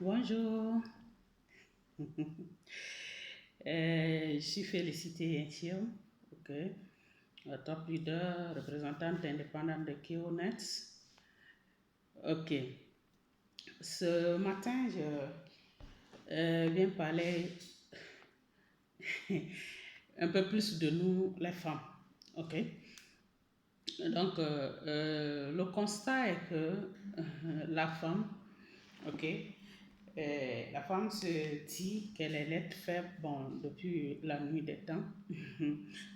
Bonjour. Je suis Félicité Infirme, ok. Top leader, représentante indépendante de KeoNet. Ok. Ce matin, je viens parler un peu plus de nous, les femmes, ok. Donc, le constat est que la femme, ok, la femme se dit qu'elle est l'être faible, bon, depuis la nuit des temps.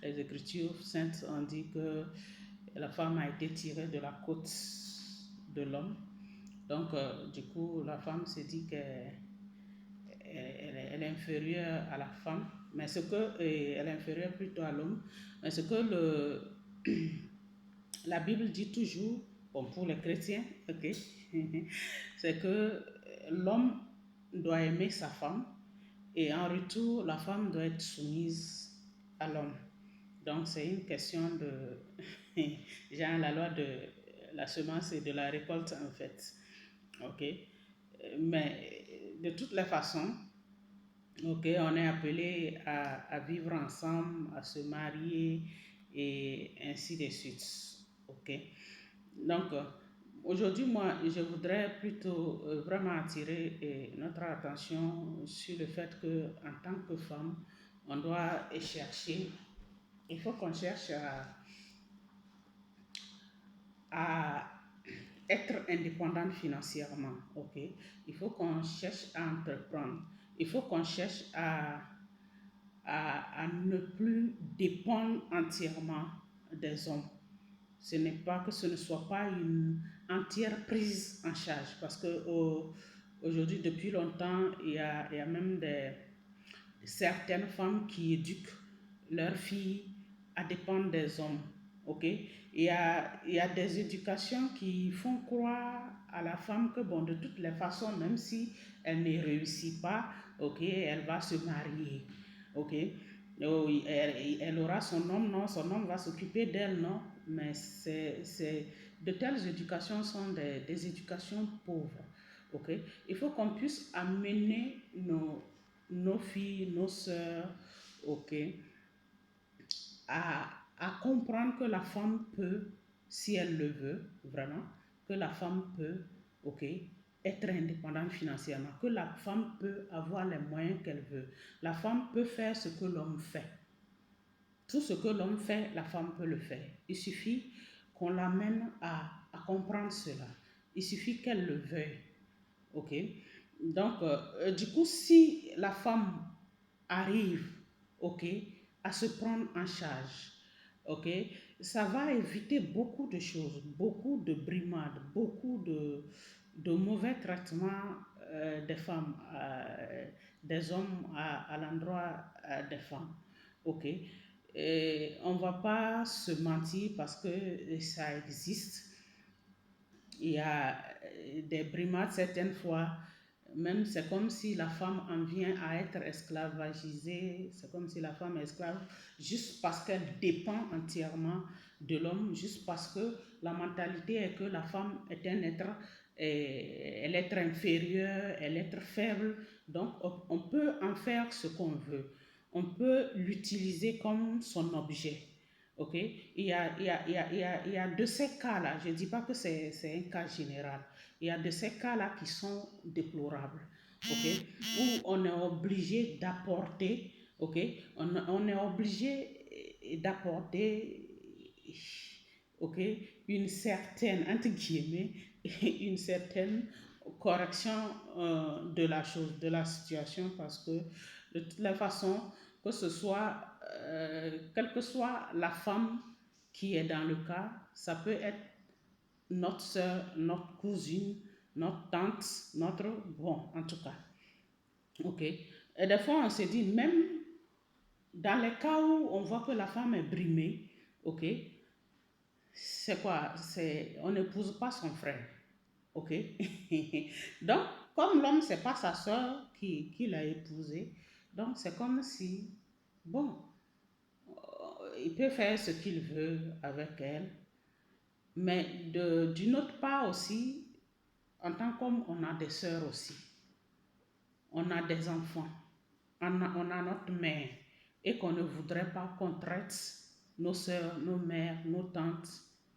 Les Écritures saintes ont dit que la femme a été tirée de la côte de l'homme. Donc, du coup, la femme se dit qu'elle elle est inférieure à la femme, mais ce que, elle est inférieure plutôt à l'homme, mais ce que la Bible dit toujours, bon, pour les chrétiens, ok, c'est que l'homme doit aimer sa femme et en retour, la femme doit être soumise à l'homme. Donc, c'est une question de, genre la loi de la semence et de la récolte en fait. Ok, mais de toutes les façons, ok, on est appelé à vivre ensemble, à se marier et ainsi de suite. Ok, donc aujourd'hui, moi, je voudrais plutôt vraiment attirer notre attention sur le fait que en tant que femme, on doit chercher, il faut qu'on cherche à être indépendante financièrement, ok? Il faut qu'on cherche à entreprendre. Il faut qu'on cherche à ne plus dépendre entièrement des hommes. Ce n'est pas que ce ne soit pas une entière prise en charge, parce que aujourd'hui, depuis longtemps, il y a même certaines femmes qui éduquent leurs filles à dépendre des hommes. Ok, il y a des éducations qui font croire à la femme que bon, de toutes les façons, même si elle ne réussit pas, ok, elle va se marier. Ok, oh, elle aura son homme, non, son homme va s'occuper d'elle, non, mais de telles éducations sont des éducations pauvres. Ok, il faut qu'on puisse amener nos filles, nos sœurs, ok, à, à comprendre que la femme peut, si elle le veut, vraiment, que la femme peut, ok, être indépendante financièrement, que la femme peut avoir les moyens qu'elle veut. La femme peut faire ce que l'homme fait. Tout ce que l'homme fait, la femme peut le faire. Il suffit qu'on l'amène à comprendre cela. Il suffit qu'elle le veuille. Ok? Donc, du coup, si la femme arrive, ok, à se prendre en charge, ok, ça va éviter beaucoup de choses, beaucoup de brimades, beaucoup de mauvais traitements des femmes, des hommes à l'endroit des femmes, ok. Et on ne va pas se mentir parce que ça existe. Il y a des brimades certaines fois, même c'est comme si la femme en vient à être esclavagisée, c'est comme si la femme est esclave juste parce qu'elle dépend entièrement de l'homme, juste parce que la mentalité est que la femme est un être, elle est être inférieur, elle est être faible, donc on peut en faire ce qu'on veut, on peut l'utiliser comme son objet. Ok, il y a de ces cas-là, je ne dis pas que c'est un cas général, il y a de ces cas-là qui sont déplorables, ok, où on est obligé d'apporter, ok, on est obligé d'apporter, ok, une certaine, entre guillemets, une certaine correction de la chose, de la situation, parce que de toutes les façons, que ce soit, quelle que soit la femme qui est dans le cas, ça peut être notre soeur, notre cousine, notre tante, notre... Bon, en tout cas. OK. Et des fois, on se dit, même dans les cas où on voit que la femme est brimée, OK, c'est quoi? On n'épouse pas son frère. OK. Donc, comme l'homme, c'est pas sa soeur qui l'a épousé, donc c'est comme si, bon, il peut faire ce qu'il veut avec elle, mais d'une autre part aussi, en tant qu'homme, on a des sœurs aussi. on a des enfants, on a notre mère, et qu'on ne voudrait pas qu'on traite nos soeurs, nos mères, nos tantes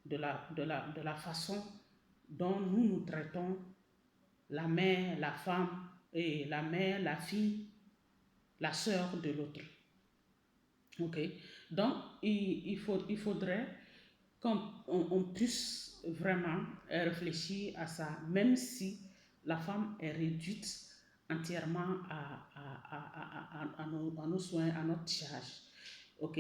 de la façon dont nous traitons la mère, la femme, et la mère, la fille, la sœur de l'autre. Ok? Donc, il faudrait qu'on puisse vraiment réfléchir à ça, même si la femme est réduite entièrement à nos soins, à notre charge. Ok?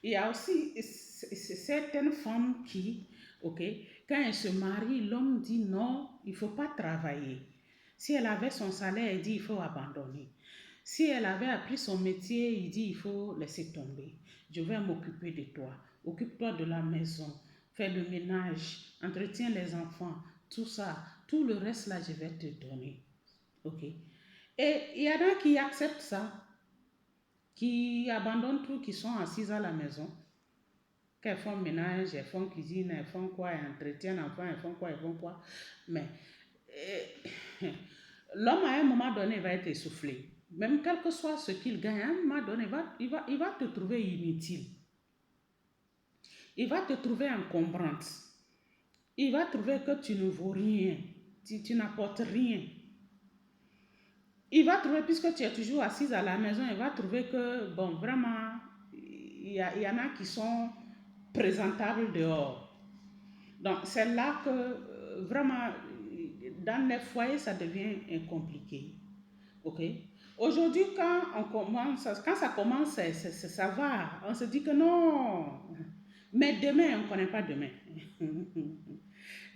Il y a aussi certaines femmes qui, ok, quand elles se marient, l'homme dit non, il ne faut pas travailler. Si elle avait son salaire, elle dit il faut abandonner. Si elle avait appris son métier, il dit il faut laisser tomber. Je vais m'occuper de toi. Occupe-toi de la maison. Fais le ménage. Entretiens les enfants. Tout ça. Tout le reste là, je vais te donner. Ok? Et il y en a qui acceptent ça, qui abandonnent tout, qui sont assises à la maison, qu'elles font ménage, elles font cuisine, elles font quoi, elles entretiennent l'enfant, elles font quoi, elles font quoi. Mais l'homme à un moment donné va être essoufflé. Même quel que soit ce qu'il gagne, à un moment donné, il va te trouver inutile. Il va te trouver encombrante. Il va trouver que tu ne vaux rien. Tu n'apportes rien. Il va trouver, puisque tu es toujours assise à la maison, il va trouver que, bon, vraiment, y en a qui sont présentables dehors. Donc, c'est là que, vraiment, dans les foyers, ça devient compliqué. OK? Aujourd'hui, quand ça commence, ça va. On se dit que non. Mais demain, on ne connaît pas demain.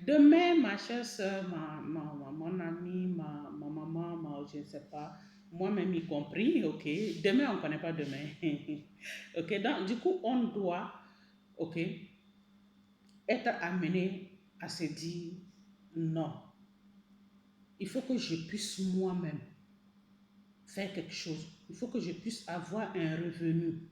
Demain, ma chère soeur, mon amie, ma maman, je ne sais pas, moi-même y compris, ok, demain, on ne connaît pas demain. Ok, donc du coup, on doit, ok, être amené à se dire non. Il faut que je puisse moi-même faire quelque chose. Il faut que je puisse avoir un revenu.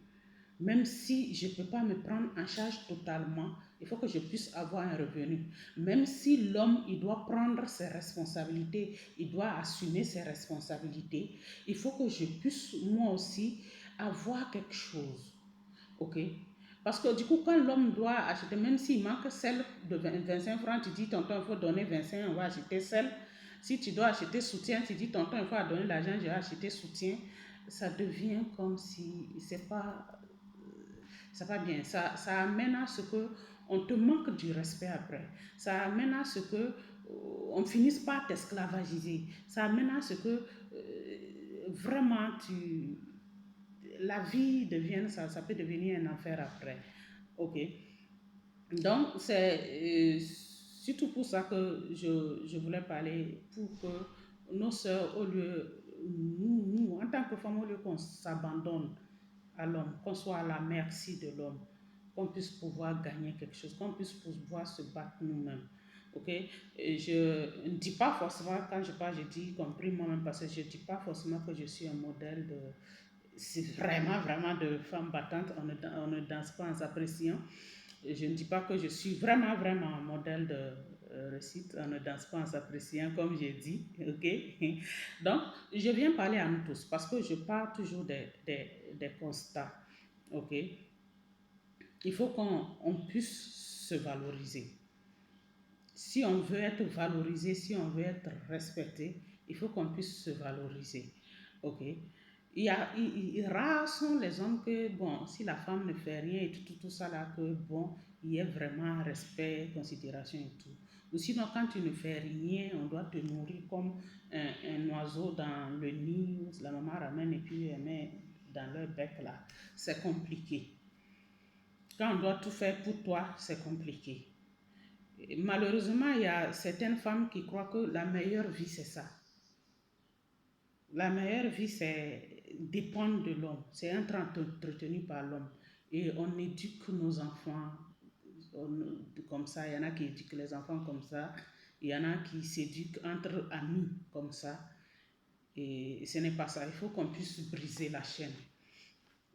Même si je ne peux pas me prendre en charge totalement, il faut que je puisse avoir un revenu. Même si l'homme, il doit prendre ses responsabilités, il doit assumer ses responsabilités, il faut que je puisse moi aussi avoir quelque chose. OK? Parce que du coup, quand l'homme doit acheter, même s'il manque celle de 25 francs, tu dis, tonton, il faut donner 25, on va acheter celle. Si tu dois acheter soutien, tu dis, tonton, il faut donner l'argent, je vais acheter soutien. Ça devient comme si c'est pas bien. Ça amène à ce que on te manque du respect après. Ça amène à ce que on finisse par t'esclavagiser. Ça amène à ce que vraiment la vie devienne ça peut devenir un enfer après. Ok. Donc c'est surtout pour ça que je voulais parler pour que nos sœurs, au lieu nous en tant que femmes, au lieu qu'on s'abandonne à l'homme, qu'on soit à la merci de l'homme, qu'on puisse pouvoir gagner quelque chose, qu'on puisse pouvoir se battre nous-mêmes. Ok? Et je ne dis pas forcément, quand je parle, je dis y compris moi-même, parce que je ne dis pas forcément que je suis un modèle de. C'est vraiment, vraiment de femme battante, on ne danse pas en s'appréciant. Je ne dis pas que je suis vraiment, vraiment un modèle de réussite, on ne danse pas en s'appréciant, comme j'ai dit, ok? Donc, je viens parler à nous tous, parce que je parle toujours des constats, ok? Il faut qu'on puisse se valoriser. Si on veut être valorisé, si on veut être respecté, il faut qu'on puisse se valoriser, ok? Rares sont les hommes que, bon, si la femme ne fait rien et tout ça là, que, bon, il y ait vraiment respect, considération et tout. Ou sinon, quand tu ne fais rien, on doit te nourrir comme un oiseau dans le nid, la maman ramène et puis elle met dans leur bec là. C'est compliqué. Quand on doit tout faire pour toi, c'est compliqué. Et malheureusement, il y a certaines femmes qui croient que la meilleure vie, c'est ça. La meilleure vie, c'est dépendre de l'homme, c'est être entretenu par l'homme. Et on éduque nos enfants comme ça, il y en a qui éduquent les enfants comme ça, il y en a qui s'éduquent entre amis comme ça. Et ce n'est pas ça, il faut qu'on puisse briser la chaîne.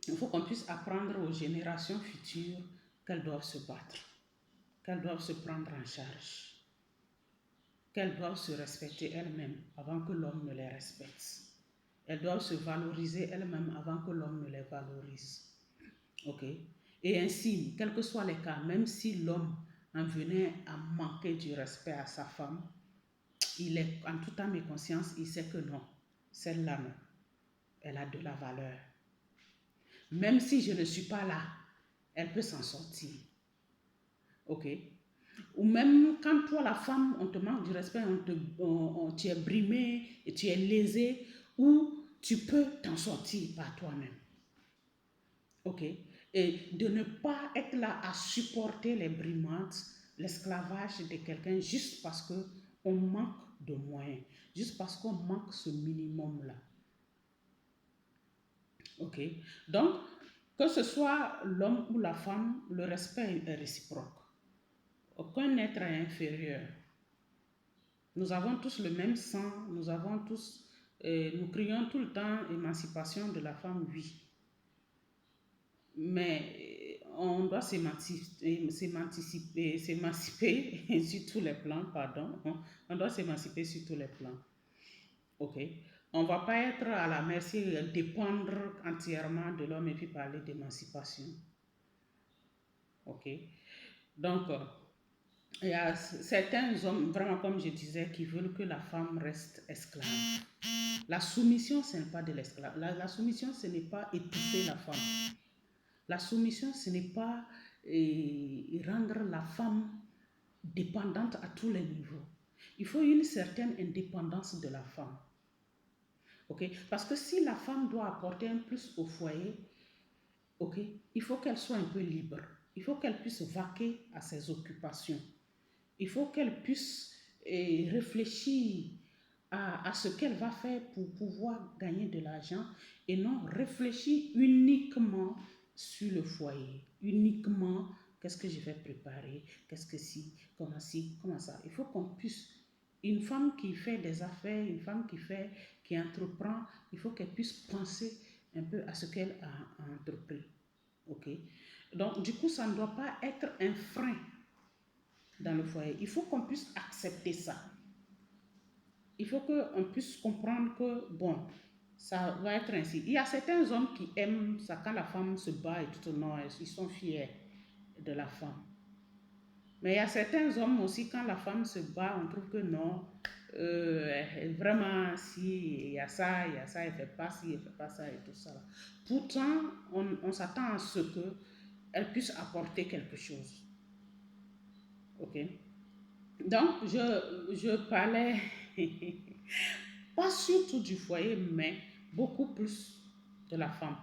Il faut qu'on puisse apprendre aux générations futures qu'elles doivent se battre, qu'elles doivent se prendre en charge, qu'elles doivent se respecter elles-mêmes avant que l'homme ne les respecte. Elles doivent se valoriser elles-mêmes avant que l'homme ne les valorise. Ok? Et ainsi, quels que soient les cas, même si l'homme en venait à manquer du respect à sa femme, il est en toute âme et conscience, il sait que non, celle-là, non, elle a de la valeur. Même si je ne suis pas là, elle peut s'en sortir. Ok? Ou même quand toi, la femme, on te manque du respect, tu es brimé et tu es lésé, ou tu peux t'en sortir par toi-même. Ok? Et de ne pas être là à supporter les brimades, l'esclavage de quelqu'un juste parce qu'on manque de moyens, juste parce qu'on manque ce minimum-là. Ok? Donc, que ce soit l'homme ou la femme, le respect est réciproque. Aucun être est inférieur. Nous avons tous le même sang, nous avons tous, nous crions tout le temps émancipation de la femme, oui. Mais on doit s'émanciper sur tous les plans, pardon. On doit s'émanciper sur tous les plans. Ok? On ne va pas être à la merci, dépendre entièrement de l'homme et puis parler d'émancipation. Ok? Donc, il y a certains hommes, vraiment comme je disais, qui veulent que la femme reste esclave. La soumission, ce n'est pas de l'esclavage. La soumission, ce n'est pas étouffer la femme. La soumission, ce n'est pas rendre la femme dépendante à tous les niveaux. Il faut une certaine indépendance de la femme. Okay? Parce que si la femme doit apporter un plus au foyer, okay, il faut qu'elle soit un peu libre. Il faut qu'elle puisse vaquer à ses occupations. Il faut qu'elle puisse réfléchir à ce qu'elle va faire pour pouvoir gagner de l'argent et non réfléchir uniquement sur le foyer, uniquement qu'est-ce que je vais préparer, qu'est-ce que si, comment ça. Il faut qu'on puisse, une femme qui fait des affaires, une femme qui entreprend, il faut qu'elle puisse penser un peu à ce qu'elle a entrepris. Ok? Donc, du coup, ça ne doit pas être un frein dans le foyer. Il faut qu'on puisse accepter ça. Il faut qu'on puisse comprendre que, bon, ça va être ainsi. Il y a certains hommes qui aiment ça quand la femme se bat et tout, non, ils sont fiers de la femme. Mais il y a certains hommes aussi, quand la femme se bat, on trouve que non, vraiment, si il y a ça, elle fait pas ci, elle fait pas ça et tout ça. Pourtant, on s'attend à ce qu'elle puisse apporter quelque chose. Ok? Donc, je parlais pas surtout du foyer, mais beaucoup plus de la femme.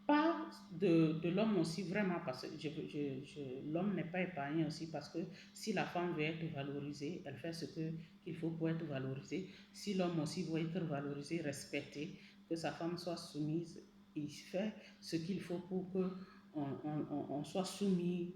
Pas de l'homme aussi, vraiment, parce que l'homme n'est pas épargné aussi, parce que si la femme veut être valorisée, elle fait ce qu'il faut pour être valorisée. Si l'homme aussi veut être valorisé, respecté, que sa femme soit soumise, il fait ce qu'il faut pour que on soit soumis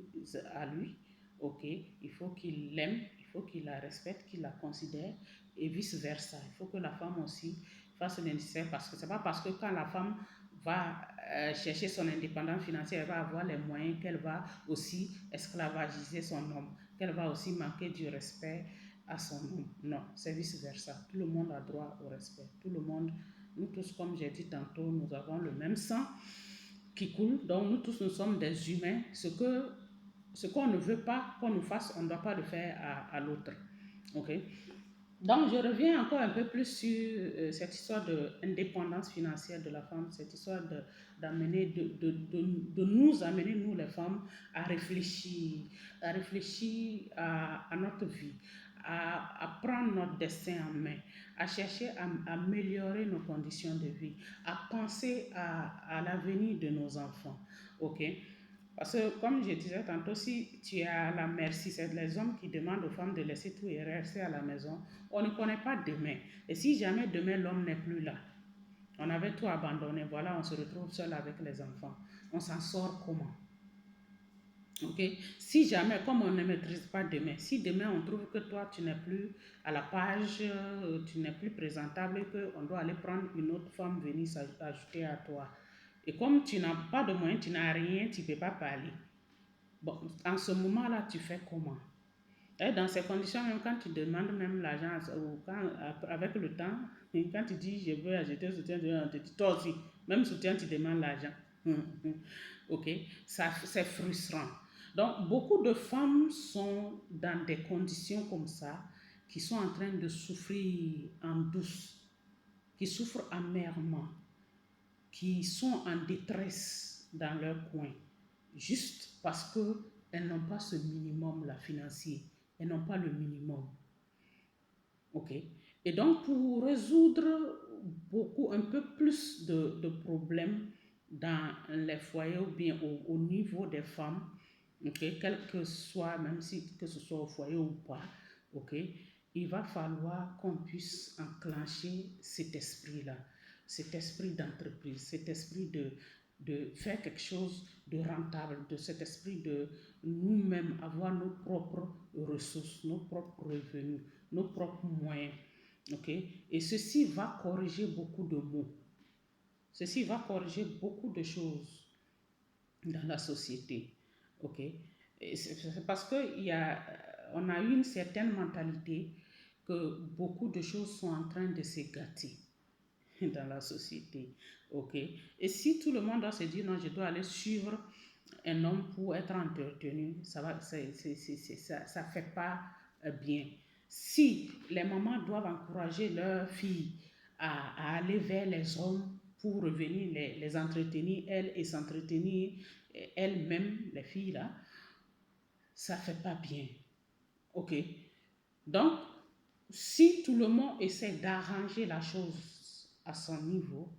à lui. Ok, il faut qu'il l'aime, il faut qu'il la respecte, qu'il la considère et vice versa. Il faut que la femme aussi fasse le nécessaire, parce que c'est pas parce que quand la femme va chercher son indépendance financière, elle va avoir les moyens qu'elle va aussi esclavagiser son homme, qu'elle va aussi manquer du respect à son homme. Non, c'est vice versa. Tout le monde a droit au respect. Tout le monde, nous tous, comme j'ai dit tantôt, nous avons le même sang qui coule, donc nous tous, nous sommes des humains. Ce qu'on ne veut pas qu'on nous fasse, on ne doit pas le faire à l'autre. Ok? Donc, je reviens encore un peu plus sur cette histoire d'indépendance financière de la femme, cette histoire de nous amener, nous les femmes, à réfléchir à notre vie, à prendre notre destin en main, à chercher à améliorer nos conditions de vie, à penser à l'avenir de nos enfants. Ok? Parce que, comme je disais tantôt, si tu es à la merci, c'est les hommes qui demandent aux femmes de laisser tout et rester à la maison. On ne connaît pas demain. Et si jamais demain l'homme n'est plus là, on avait tout abandonné, voilà, on se retrouve seul avec les enfants. On s'en sort comment? Ok? Si jamais, comme on ne maîtrise pas demain, si demain on trouve que toi tu n'es plus à la page, tu n'es plus présentable et qu'on doit aller prendre une autre femme venir s'ajouter à toi. Et comme tu n'as pas de moyens, tu n'as rien, tu ne peux pas parler. Bon, en ce moment-là, tu fais comment? Et dans ces conditions, même quand tu demandes même l'argent, ou quand, avec le temps, quand tu dis je veux acheter un soutien, on te dit toi aussi, même soutien, tu demandes l'argent. Ok, ça c'est frustrant. Donc, beaucoup de femmes sont dans des conditions comme ça, qui sont en train de souffrir en douce, qui souffrent amèrement, qui sont en détresse dans leur coin, juste parce qu'elles n'ont pas ce minimum-là financier. Elles n'ont pas le minimum. OK? Et donc, pour résoudre un peu plus de problèmes dans les foyers ou bien au niveau des femmes, OK? Quel que soit, même si que ce soit au foyer ou pas, OK? Il va falloir qu'on puisse enclencher cet esprit-là, cet esprit d'entreprise, cet esprit de faire quelque chose de rentable, de cet esprit de nous-mêmes avoir nos propres ressources, nos propres revenus, nos propres moyens. OK? Et ceci va corriger beaucoup de maux. Ceci va corriger beaucoup de choses dans la société. OK? Et c'est parce on a eu une certaine mentalité que beaucoup de choses sont en train de se gâter dans la société. OK? Et si tout le monde doit se dire non, je dois aller suivre un homme pour être entretenu, ça fait pas bien. Si les mamans doivent encourager leurs filles à aller vers les hommes pour revenir les entretenir, elles, et s'entretenir elles-mêmes, les filles là, ça fait pas bien. OK? Donc, si tout le monde essaie d'arranger la chose à son niveau,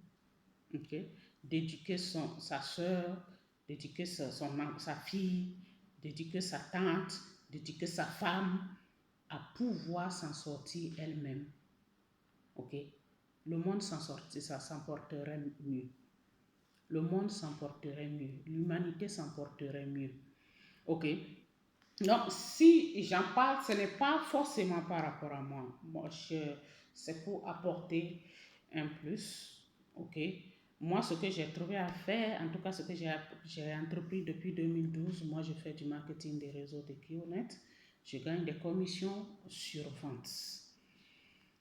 OK, d'éduquer sa soeur, d'éduquer sa fille, d'éduquer sa tante, d'éduquer sa femme à pouvoir s'en sortir elle-même. OK? Le monde s'en porterait mieux. Le monde s'en porterait mieux. L'humanité s'en porterait mieux. OK? Donc, si j'en parle, ce n'est pas forcément par rapport à moi. C'est pour apporter un plus. OK? Moi, ce que j'ai trouvé à faire, en tout cas ce que j'ai entrepris depuis 2012, moi je fais du marketing des réseaux de Kionet. Je gagne des commissions sur vente.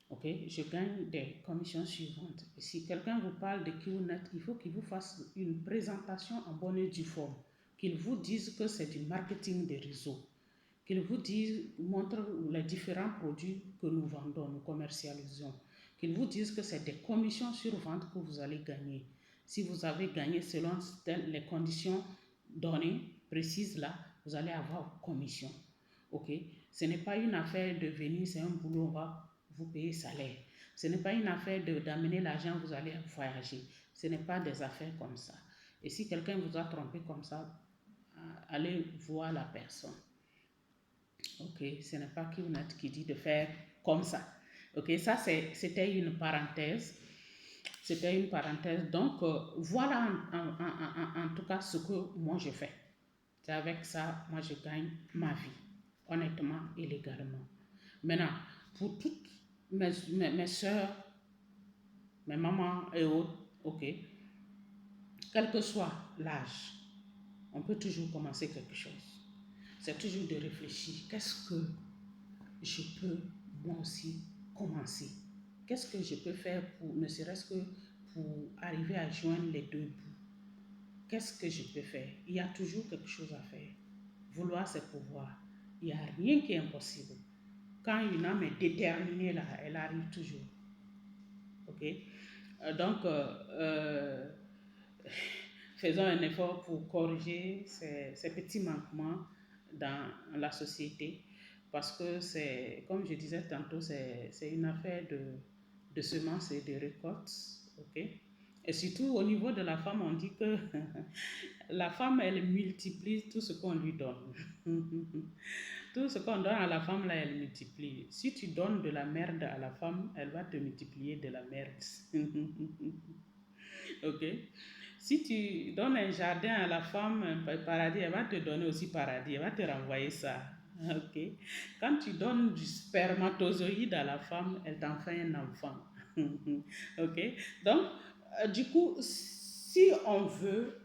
OK? Je gagne des commissions sur vente. Et si quelqu'un vous parle de Kionet, il faut qu'il vous fasse une présentation en bonne et due forme. Qu'il vous dise que c'est du marketing des réseaux. Qu'il vous montre les différents produits que nous vendons, nous commercialisons. Qu'ils vous disent que c'est des commissions sur vente que vous allez gagner. Si vous avez gagné selon les conditions données, précises là, vous allez avoir vos commissions. OK? Ce n'est pas une affaire de venir, c'est un boulot, on va vous payer salaire. Ce n'est pas une affaire d'amener l'argent, vous allez voyager. Ce n'est pas des affaires comme ça. Et si quelqu'un vous a trompé comme ça, allez voir la personne. OK, ce n'est pas Kionet qui dit de faire comme ça. OK, ça c'était une parenthèse. C'était une parenthèse. Donc, voilà en tout cas ce que moi je fais. C'est avec ça, moi je gagne ma vie, honnêtement et légalement. Maintenant, pour toutes mes soeurs, mes mamans et autres, OK, quel que soit l'âge, on peut toujours commencer quelque chose. C'est toujours de réfléchir, qu'est-ce que je peux moi aussi commencer? Qu'est-ce que je peux faire pour, ne serait-ce que pour arriver à joindre les deux bouts? Qu'est-ce que je peux faire? Il y a toujours quelque chose à faire. Vouloir, c'est pouvoir. Il n'y a rien qui est impossible. Quand une âme est déterminée, là, elle arrive toujours. OK? Donc, faisons un effort pour corriger ces petits manquements dans la société parce que c'est, comme je disais tantôt, c'est une affaire de semences et de récoltes. OK? Et surtout au niveau de la femme, on dit que la femme, elle multiplie tout ce qu'on lui donne. Tout ce qu'on donne à la femme, là, elle multiplie. Si tu donnes de la merde à la femme, elle va te multiplier de la merde. OK? Si tu donnes un jardin à la femme, un paradis, elle va te donner aussi paradis. Elle va te renvoyer ça. OK? Quand tu donnes du spermatozoïde à la femme, elle t'en fait un enfant. OK? Donc, du coup, si on veut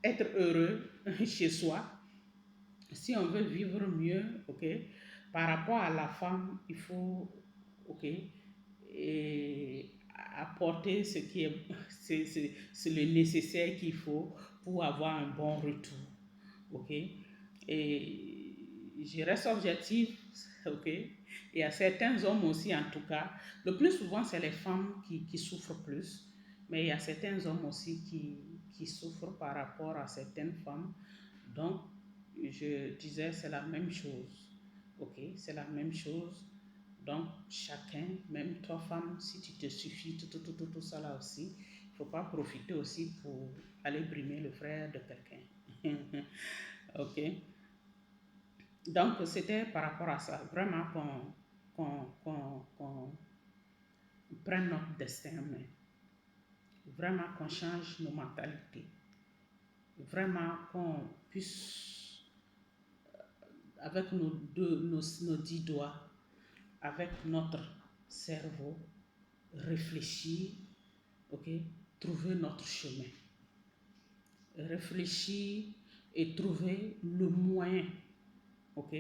être heureux chez soi, Si on veut vivre mieux, ok, par rapport à la femme, il faut, ok, et apporter ce qui est, c'est le nécessaire qu'il faut pour avoir un bon retour, ok. Et je reste objectif, ok. Il y a certains hommes aussi, en tout cas, le plus souvent, c'est les femmes qui souffrent plus, mais il y a certains hommes aussi qui souffrent par rapport à certaines femmes. Donc, je disais, c'est la même chose. Ok, c'est la même chose. Donc, chacun, même toi, femme, si tu te suffis, tout ça là aussi, il ne faut pas profiter aussi pour aller brimer le frère de quelqu'un. Ok, donc c'était par rapport à ça, vraiment qu'on prenne notre destin en main, vraiment qu'on change nos mentalités, vraiment qu'on puisse, avec nos 10 doigts, avec notre cerveau, réfléchir, ok, trouver notre chemin, réfléchir et trouver le moyen, ok,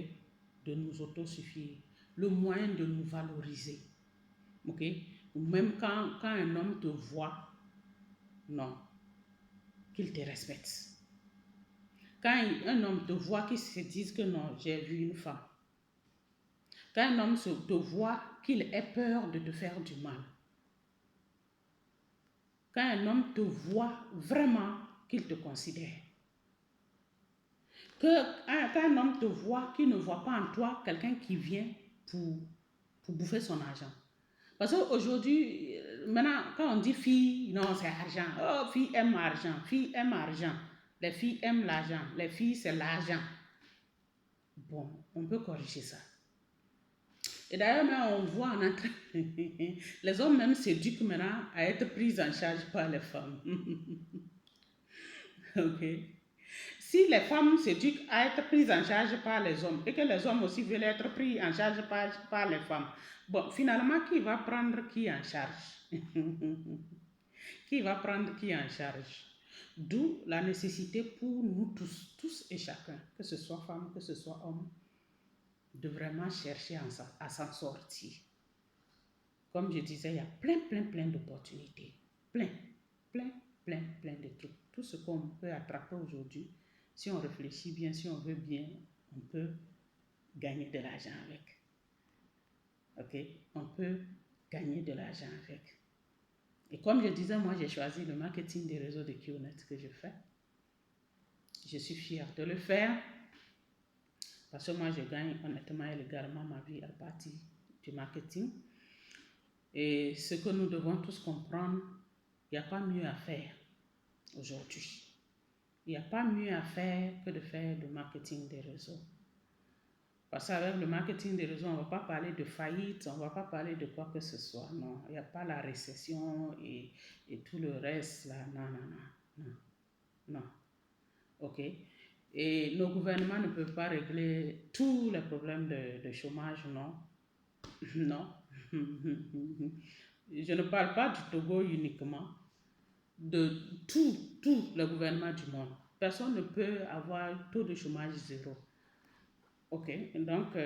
de nous autosuffire, le moyen de nous valoriser, ok. Même quand un homme te voit, non, qu'il te respecte. Quand un homme te voit, qu'il se dise que non, j'ai vu une femme. Quand un homme te voit, qu'il ait peur de te faire du mal. Quand un homme te voit vraiment, qu'il te considère. Quand un homme te voit, qu'il ne voit pas en toi quelqu'un qui vient pour bouffer son argent. Parce qu'aujourd'hui, maintenant, quand on dit fille, non, c'est argent. Oh, fille aime argent, fille aime argent. Les filles aiment l'argent, les filles, c'est l'argent. Bon, on peut corriger ça. Et d'ailleurs, même, on voit en train... les hommes même s'éduquent maintenant à être pris en charge par les femmes. Ok. Si les femmes s'éduquent à être prises en charge par les hommes et que les hommes aussi veulent être pris en charge par les femmes, bon, finalement, qui va prendre qui en charge? Qui va prendre qui en charge? D'où la nécessité pour nous tous et chacun, que ce soit femme, que ce soit homme, de vraiment chercher à s'en sortir. Comme je disais, il y a plein d'opportunités. Plein, plein de trucs. Tout ce qu'on peut attraper aujourd'hui, si on réfléchit bien, si on veut bien, on peut gagner de l'argent avec. Ok? On peut gagner de l'argent avec. Et comme je disais, moi, j'ai choisi le marketing des réseaux de QNet que je fais. Je suis fière de le faire parce que moi, je gagne honnêtement et légalement ma vie à partir du marketing. Et ce que nous devons tous comprendre, il n'y a pas mieux à faire aujourd'hui. Il n'y a pas mieux à faire que de faire le marketing des réseaux. Parce qu'avec le marketing des réseaux, on ne va pas parler de faillite, on ne va pas parler de quoi que ce soit. Non, il n'y a pas la récession et tout le reste là. Non. Ok. Et nos gouvernements ne peuvent pas régler tous les problèmes de chômage, non. Non. Je ne parle pas du Togo uniquement, de tout le gouvernement du monde. Personne ne peut avoir taux de chômage zéro. Ok, donc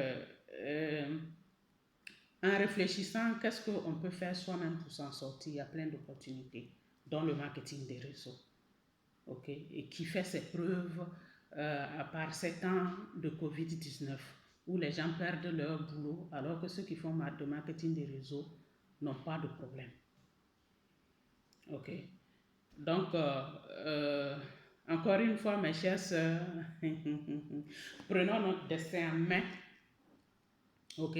en réfléchissant, qu'est-ce qu'on peut faire soi-même pour s'en sortir? Il y a plein d'opportunités, dont le marketing des réseaux. Ok, et qui fait ses preuves à part 7 ans de Covid-19, où les gens perdent leur boulot, alors que ceux qui font de marketing des réseaux n'ont pas de problème. Ok. Donc, encore une fois, mes chères sœurs, prenons notre destin en main. Ok.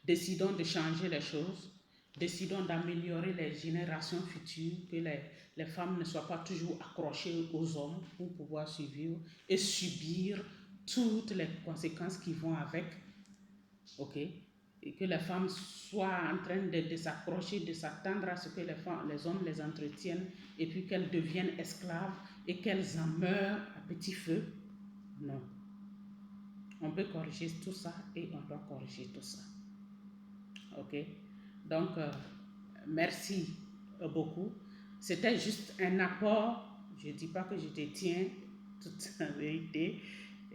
Décidons de changer les choses. Décidons d'améliorer les générations futures, que les femmes ne soient pas toujours accrochées aux hommes pour pouvoir survivre et subir toutes les conséquences qui vont avec. Ok. Et que les femmes soient en train de s'accrocher, de s'attendre à ce que les hommes les entretiennent et puis qu'elles deviennent esclaves et qu'elles en meurent à petit feu. Non. On peut corriger tout ça et on doit corriger tout ça. Ok? Donc, merci beaucoup. C'était juste un apport. Je ne dis pas que je détiens toute la vérité.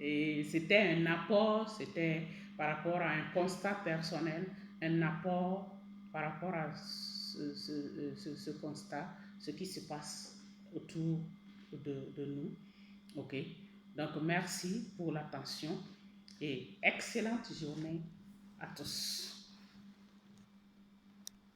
Et c'était un apport, c'était par rapport à un constat personnel, un apport par rapport à ce constat, ce qui se passe autour de nous. OK? Donc, merci pour l'attention et excellente journée à tous.